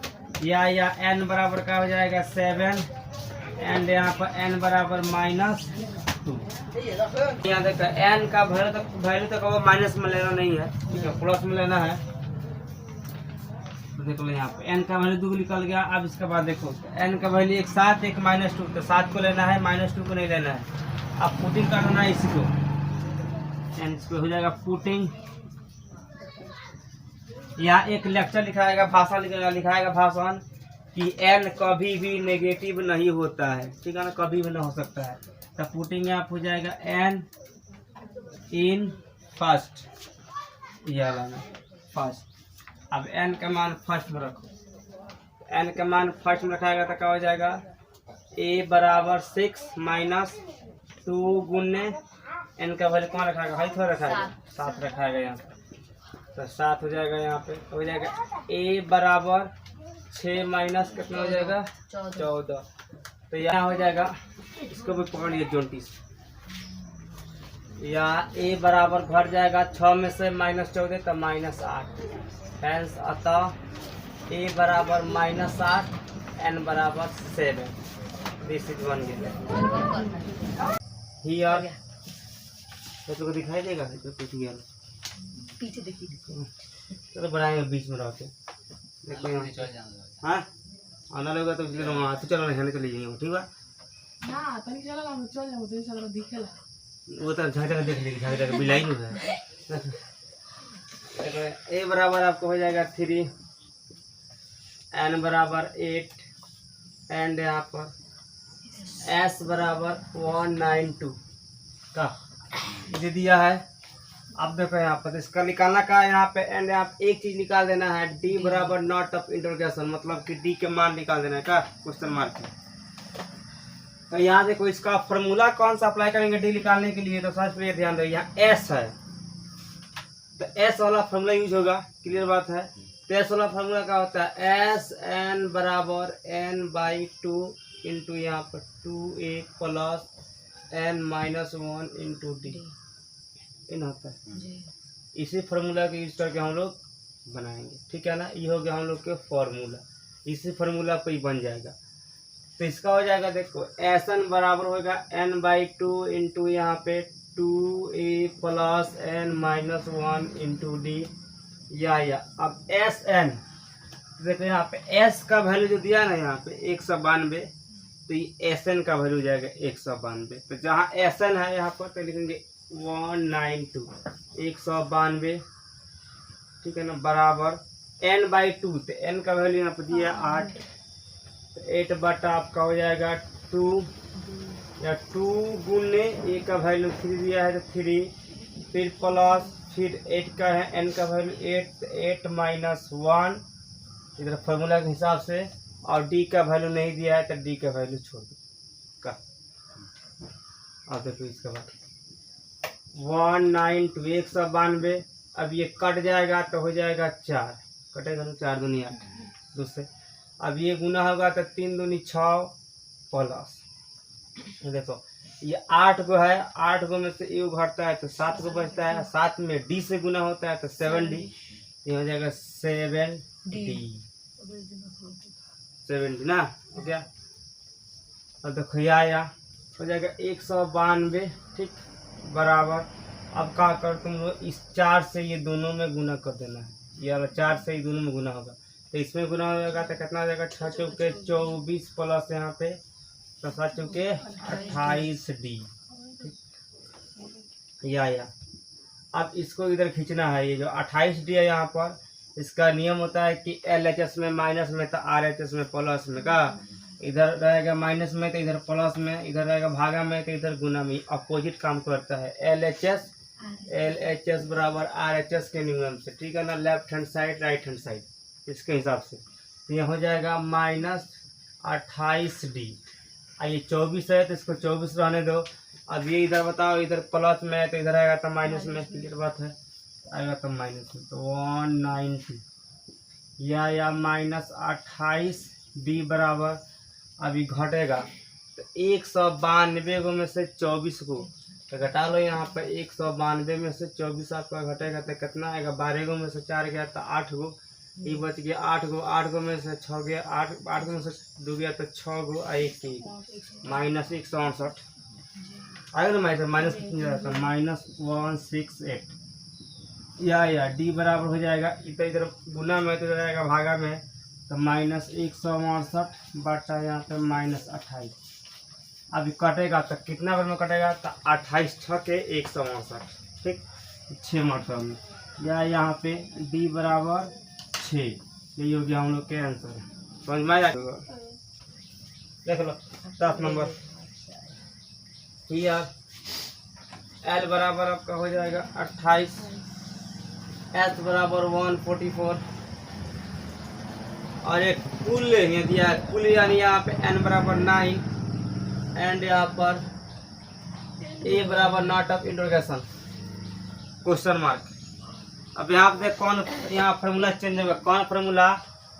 या n बराबर क्या हो जाएगा 7 एंड यहाँ पर n बराबर -2। यहाँ देखो n का वैल्यू तक वो माइनस में लेना नहीं है, ठीक है, प्लस में लेना है। तो देख लो यहाँ पे n का वैल्यू 2 निकल गया। अब इसके बाद देखो n का वैल्यू एक 7 एक -2, तो 7 को लेना है, -2 को नहीं लेना है। अब पुटिंग करना है इसको, n इसको हो जाएगा पुटिंग। यहाँ एक लेक्चर लिखाएगा, भाषण लिखाएगा भाषण कि n कभी भी नेगेटिव नहीं होता है, ठीक है ना, कभी भी नहीं हो सकता है। तो पुटिंग यहाँ हो जाएगा n इन फर्स्ट, यह लाना फर्स्ट। अब n का मान फर्स्ट में रखो, n का मान फर्स्ट में रखाएगा तो क्या हो जाएगा a बराबर 6 - 2 गुने n का वैल्यू कहाँ रखाएगा, हाई थोड़ा रखाएगा 7 रखाएगा यहाँ पे, तो 7 हो जाएगा। यहाँ पे हो जाएगा a बराबर 6 माइनस कितना हो जाएगा 14। तो यहाँ हो जाएगा, इसको भी पकड़ लिया 24। यहाँ a बराबर घट जाएगा 6 में से -14 तो -8, हेंस अतः a बराबर -8 n बराबर 7। This is 1 given here. तो तुमको दिखाई देगा तो कुछ गया पीछे देखिए, चलो बनाएंगे बीच में रहते देखो हाँ आना लगेगा तो इसलिए वहाँ तो चलो रहने चले जाएंगे, ठीक है ना तनी चला हम चल जाओ तो चलो दिखेला वो तो झाँझा देख लेंगे, झाँझा बिलाई नहीं है। a बराबर आपको हो जाएगा 3, n बराबर 8 एंड यहाँ पर s बराबर 192 का दे दिया है। अब देखो यहाँ पर इसका निकालना का यहाँ पे एंड यहाँ पे एक चीज निकाल देना है, d बराबर नॉट ऑफ इंटरोगेशन, मतलब कि d के मान निकाल देना है का क्वेश्चन मार्क है। तो यहाँ देखो इसका फॉर्मूला कौन सा अप्लाई करेंगे d निकालने के लिए, तो सबसे पहले ध्यान दो यहाँ s है तो s वाला फॉर्मूला यूज होगा, क्लियर बात है। तो s वाला फॉर्मूला क्या होता है s n बराबर n/2 इंटू यहाँ पर 2a plus n-1 into d इन होता है। इसी फार्मूला के यूज करके हम लोग बनाएंगे, ठीक है ना। ये हो गया हम लोग के फार्मूला, इसी फार्मूला पे ही बन जाएगा। तो इसका हो जाएगा देखो एस एन बराबर होगा n/2 इंटू यहाँ पे 2a plus n-1 into D या अब एस एन देखो यहाँ पे s का वैल्यू जो दिया ना यहाँ पे 192, तो ये एस एन का वैल्यू जाएगा 192। तो जहाँ एस एन है यहाँ पर तो लिखेंगे 192 192, ठीक है ना, बराबर n/2, तो n का वैल्यू यहाँ पर दिया 8, तो 8 बटा आपका हो जाएगा 2 या 2 गुने a का वैल्यू 3 दिया है तो 3, फिर प्लस फिर 8 का है n का वैल्यू 8 -1 इधर फार्मूला के हिसाब से, और d का वैल्यू नहीं दिया है तो d का वैल्यू छोड़ दो का। अब देखो इसके बाद 192 192, अब ये कट जाएगा तो हो जाएगा 4, कटेगा ना 4 दूनी 8 दूसरे। अब ये गुना होगा तो 3 दूनी 6 प्लस देखो ये 8 गो है, 8 गो में से ए घटता है तो 7 गो बचता है, 7 में डी से गुना होता है तो 7d, ये हो जाएगा 7d 7d ना हो गया। अब देखो या हो जाएगा 192, ठीक, बराबर अब क्या कर तुम लोग इस 4 से ये दोनों में गुना कर देना है, ये वाला 4 से ये दोनों में गुना होगा तो इसमें गुना हो जाएगा तो कितना हो जाएगा 6 चौके 24 प्लस यहाँ पे तो 7 चौके 28d, या अब इसको इधर खींचना है। ये जो 28d है यहाँ पर, इसका नियम होता है कि LHS में माइनस में तो RHS में प्लस में का, इधर रहेगा माइनस में तो इधर प्लस में, इधर रहेगा भागा में तो इधर गुना में, अपोजिट काम करता है। LHS बराबर RHS के नियम से, ठीक है ना, left hand side right hand side इसके हिसाब से। तो ये हो जाएगा -28d, ये 24 है तो इसको 24 रहने दो। अब ये इधर बताओ, इधर प्लस में है तो इधर आएगा तो माइनस में, क्लियर बात है, आएगा तो माइनस में, तो 190 या -28d बराबर, अभी घटेगा तो 192 गो में से 24 को तो घटा लो यहाँ पे 192 में से 24 आपका घटेगा तो कितना आएगा 12 गो में से 4 गया तो 8 गो, ये बच गया 8 गो में से 6 गया 8 गो में से 2 गया तो 6 गो और 1 माइनस 168 आएगा ना माइनस कितनी जाएगा माइनस 168 या डी बराबर हो जाएगा इधर गुना में तो जाएगा भागा में तो माइनस 168 बटा यहाँ पे माइनस 28 अभी कटेगा तो कितना बार में कटेगा तो 28 6 के 168 ठीक 6 मरतबा में या यहाँ पे डी बराबर 6 यही हो गया हम लोग के आंसर समझ में आया देख लो 10 नंबर यार एल बराबर आपका हो जाएगा 28 एच बराबर 144 और एक कुल यहाँ दिया है कुल यानी यहाँ पे एन बराबर 9 एंड यहाँ पर ए बराबर not of interrogation question mark. अब यहाँ पे कौन यहाँ फार्मूला चेंज होगा कौन फार्मूला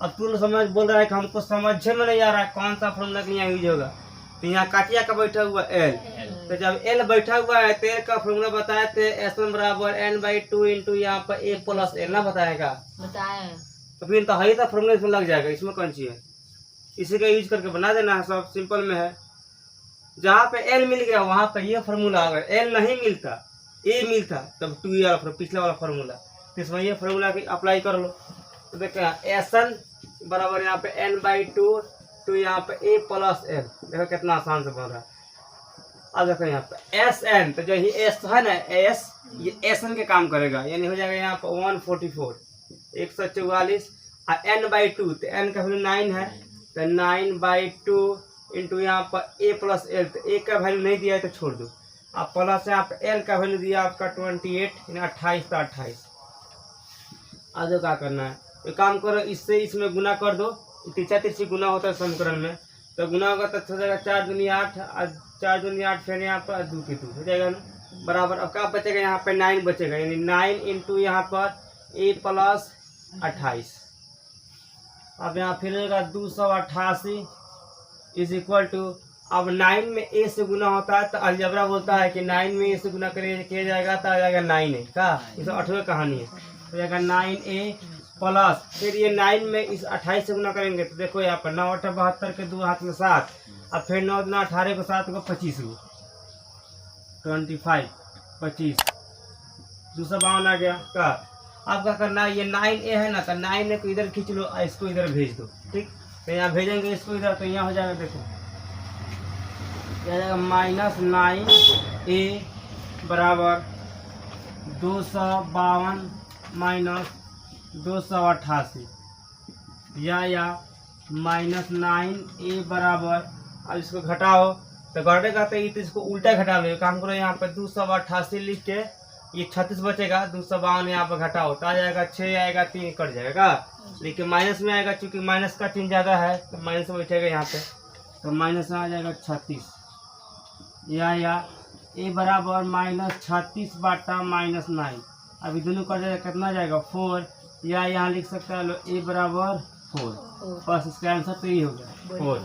अब तू समझ बोल रहा है कि हमको समझ में नहीं आ रहा है कौन सा फार्मूला यहाँ यूज होगा तो यहाँ काटिया का बैठा हुआ एल तो जब एल बैठा हुआ है तो एल का फार्मूला बताए थे एस वन बराबर n/2 इंटू यहाँ पर ए प्लस एल ना बताएगा बताए तो फिर तो है तो फार्मूला इसमें लग जाएगा इसमें कौन सी है इसी का यूज करके बना देना है सब सिंपल में है जहाँ पे एल मिल गया वहाँ पे ये फार्मूला अगर एल नहीं मिलता ए मिलता तब 2 वाला पिछला वाला फार्मूला तो इसमें ये फार्मूला अप्लाई कर लो तो देखो एस एन बराबर यहाँ पे n/2 तो यहाँ पे ए प्लस एल देखो कितना आसान से बन रहा है। अब देखो यहाँ पे एस एन तो जो ये एस है ना एस ये एस एन के काम करेगा यानी हो जाएगा यहाँ पे 144 144 और n/2 तो n का वैल्यू 9 है तो 9/2 इंटू यहाँ पर ए प्लस एल तो ए का वैल्यू नहीं दिया है तो छोड़ दो अब प्लस यहाँ पे एल का वैल्यू दिया आपका 28 यानी 28 तो 28 आगे क्या करना है एक काम करो इससे इसमें गुना कर दो तीसरी गुना होता है समीकरण में तो गुना होगा तो हो जाएगा 4 दूनी 8 और 4 दूनी 8 फिर यहाँ पर 2 के 2 हो जाएगा ना बराबर। अब क्या बचेगा यहाँ पे 9 बचेगा यानी 9 इंटू यहाँ पर ए प्लस 28 अब यहाँ फिर होगा 288 इज इक्वल टू अब 9 में ए से गुना होता है तो अलजबरा बोलता है कि 9 में ए से गुना किया जाएगा तो आ जाएगा 9a का इस 8वें कहानी है हो जाएगा 9a प्लस फिर ये 9 में इस 28 से गुना करेंगे तो देखो यहाँ पर 9 8 72 के 2 हाथ में 7 अब फिर 9 2 18 को 7 को 25 को 25 25 252 आ गया का। अब क्या करना है ये 9a है ना तो 9a को इधर खींच लो और इसको इधर भेज दो ठीक तो यहाँ भेजेंगे इसको इधर तो यहाँ हो जाएगा देखो जाएगा -9a बराबर 252 माइनस 288 या -9a बराबर अब इसको घटाओ तो घटेगा तो इसको उल्टा घटा लो काम करो यहाँ पर 288 लिख के ये 36 बचेगा 252 यहाँ पर घटाओ तो आ जाएगा 6 आएगा 3 कट जाएगा लेकिन माइनस में आएगा क्योंकि माइनस का चिन्ह ज़्यादा है तो माइनस में बैठेगा यहाँ पे तो माइनस में आ जाएगा 36 या ए बराबर -36 बटा -9 अभी दोनों कट जाएगा कितना जाएगा 4 या यहाँ लिख सकता है लो ए बराबर 4 बस इसका आंसर तो यही होगा 4।